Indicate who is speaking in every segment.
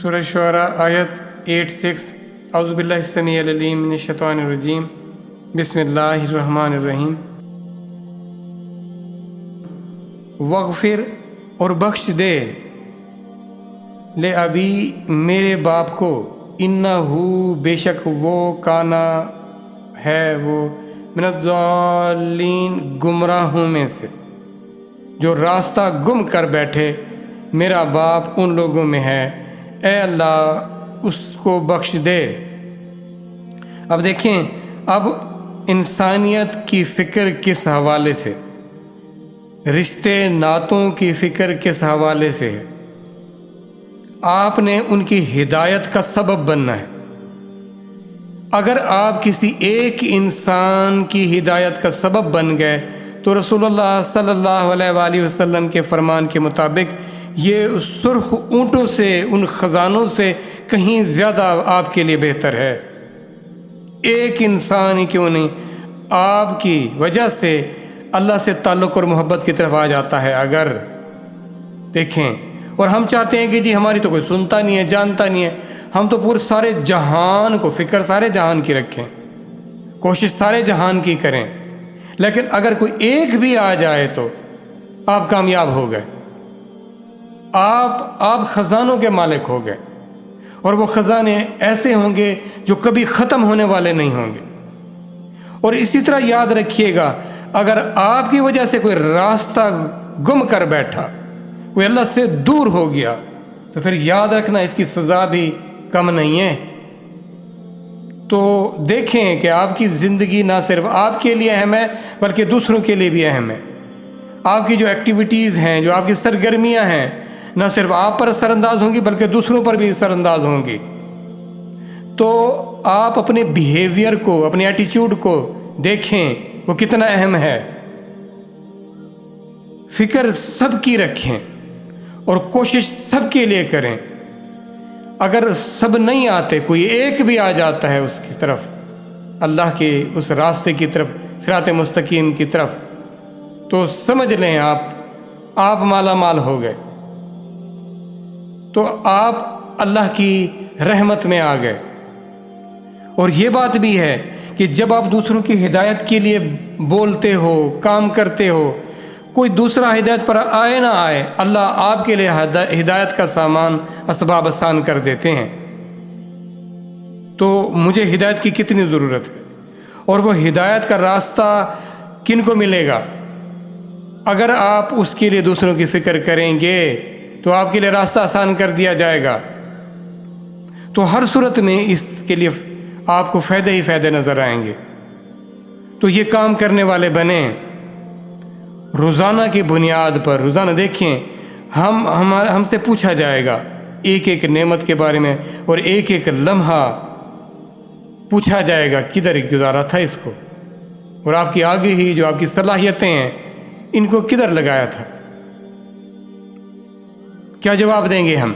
Speaker 1: سورہ شعراء آیت 86 اعوذ باللہ السمیع العلیم من الشیطان الرجیم بسم اللہ الرحمن الرحیم وغفر اور بخش دے لے ابی میرے باپ کو انہو بے شک وہ کانا ہے وہ من الضالین گمراہوں میں سے جو راستہ گم کر بیٹھے میرا باپ ان لوگوں میں ہے، اے اللہ اس کو بخش دے۔ اب دیکھیں، اب انسانیت کی فکر کس حوالے سے، رشتے ناتوں کی فکر کس حوالے سے ہے؟ آپ نے ان کی ہدایت کا سبب بننا ہے۔ اگر آپ کسی ایک انسان کی ہدایت کا سبب بن گئے تو رسول اللہ صلی اللہ علیہ وآلہ وسلم کے فرمان کے مطابق یہ سرخ اونٹوں سے، ان خزانوں سے کہیں زیادہ آپ کے لیے بہتر ہے۔ ایک انسان ہی کیوں نہیں، آپ کی وجہ سے اللہ سے تعلق اور محبت کی طرف آ جاتا ہے۔ اگر دیکھیں، اور ہم چاہتے ہیں کہ جی ہماری تو کوئی سنتا نہیں ہے، جانتا نہیں ہے، ہم تو پورے سارے جہان کو، فکر سارے جہان کی رکھیں، کوشش سارے جہان کی کریں، لیکن اگر کوئی ایک بھی آ جائے تو آپ کامیاب ہو گئے، آپ خزانوں کے مالک ہو گئے، اور وہ خزانے ایسے ہوں گے جو کبھی ختم ہونے والے نہیں ہوں گے۔ اور اسی طرح یاد رکھیے گا، اگر آپ کی وجہ سے کوئی راستہ گم کر بیٹھا، کوئی اللہ سے دور ہو گیا، تو پھر یاد رکھنا اس کی سزا بھی کم نہیں ہے۔ تو دیکھیں کہ آپ کی زندگی نہ صرف آپ کے لیے اہم ہے بلکہ دوسروں کے لیے بھی اہم ہے۔ آپ کی جو ایکٹیویٹیز ہیں، جو آپ کی سرگرمیاں ہیں، نہ صرف آپ پر اثر انداز ہوں گی بلکہ دوسروں پر بھی اثر انداز ہوں گی۔ تو آپ اپنے بیہیویئر کو، اپنے ایٹیچیوڈ کو دیکھیں وہ کتنا اہم ہے۔ فکر سب کی رکھیں اور کوشش سب کے لیے کریں۔ اگر سب نہیں آتے، کوئی ایک بھی آ جاتا ہے اس کی طرف، اللہ کے اس راستے کی طرف، صراط مستقیم کی طرف، تو سمجھ لیں آپ مالا مال ہو گئے، تو آپ اللہ کی رحمت میں آ گئے۔ اور یہ بات بھی ہے کہ جب آپ دوسروں کی ہدایت کے لیے بولتے ہو، کام کرتے ہو، کوئی دوسرا ہدایت پر آئے نہ آئے، اللہ آپ کے لیے ہدایت کا سامان، اسباب آسان کر دیتے ہیں۔ تو مجھے ہدایت کی کتنی ضرورت ہے، اور وہ ہدایت کا راستہ کن کو ملے گا؟ اگر آپ اس کے لیے دوسروں کی فکر کریں گے تو آپ کے لیے راستہ آسان کر دیا جائے گا۔ تو ہر صورت میں اس کے لیے آپ کو فائدے ہی فائدے نظر آئیں گے۔ تو یہ کام کرنے والے بنیں، روزانہ کی بنیاد پر۔ روزانہ دیکھیں، ہم سے پوچھا جائے گا ایک ایک نعمت کے بارے میں، اور ایک ایک لمحہ پوچھا جائے گا کدھر گزارا تھا اس کو، اور آپ کی آگے ہی جو آپ کی صلاحیتیں ہیں ان کو کدھر لگایا تھا۔ کیا جواب دیں گے ہم؟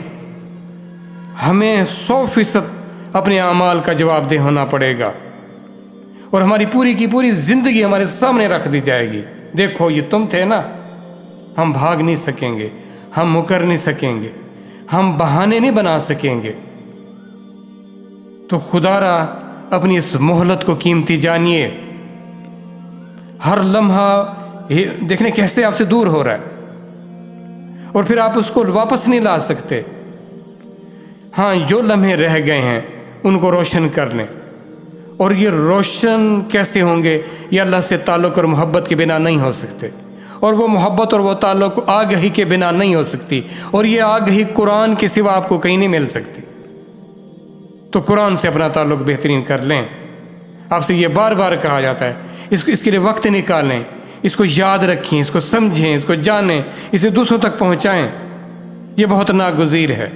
Speaker 1: ہمیں 100% اپنے اعمال کا جواب دہ ہونا پڑے گا، اور ہماری پوری کی پوری زندگی ہمارے سامنے رکھ دی جائے گی۔ دیکھو یہ تم تھے نا، ہم بھاگ نہیں سکیں گے، ہم مکر نہیں سکیں گے، ہم بہانے نہیں بنا سکیں گے۔ تو خدا را اپنی اس مہلت کو قیمتی جانیے۔ ہر لمحہ دیکھنے کیسے آپ سے دور ہو رہا ہے، اور پھر آپ اس کو واپس نہیں لا سکتے۔ ہاں، جو لمحے رہ گئے ہیں ان کو روشن کر لیں، اور یہ روشن کیسے ہوں گے؟ یہ اللہ سے تعلق اور محبت کے بنا نہیں ہو سکتے، اور وہ محبت اور وہ تعلق آگہی کے بنا نہیں ہو سکتی، اور یہ آگہی قرآن کے سوا آپ کو کہیں نہیں مل سکتی۔ تو قرآن سے اپنا تعلق بہترین کر لیں۔ آپ سے یہ بار بار کہا جاتا ہے، اس کے لیے وقت نکالیں، اس کو یاد رکھیں، اس کو سمجھیں، اس کو جانیں، اسے دوسروں تک پہنچائیں۔ یہ بہت ناگزیر ہے۔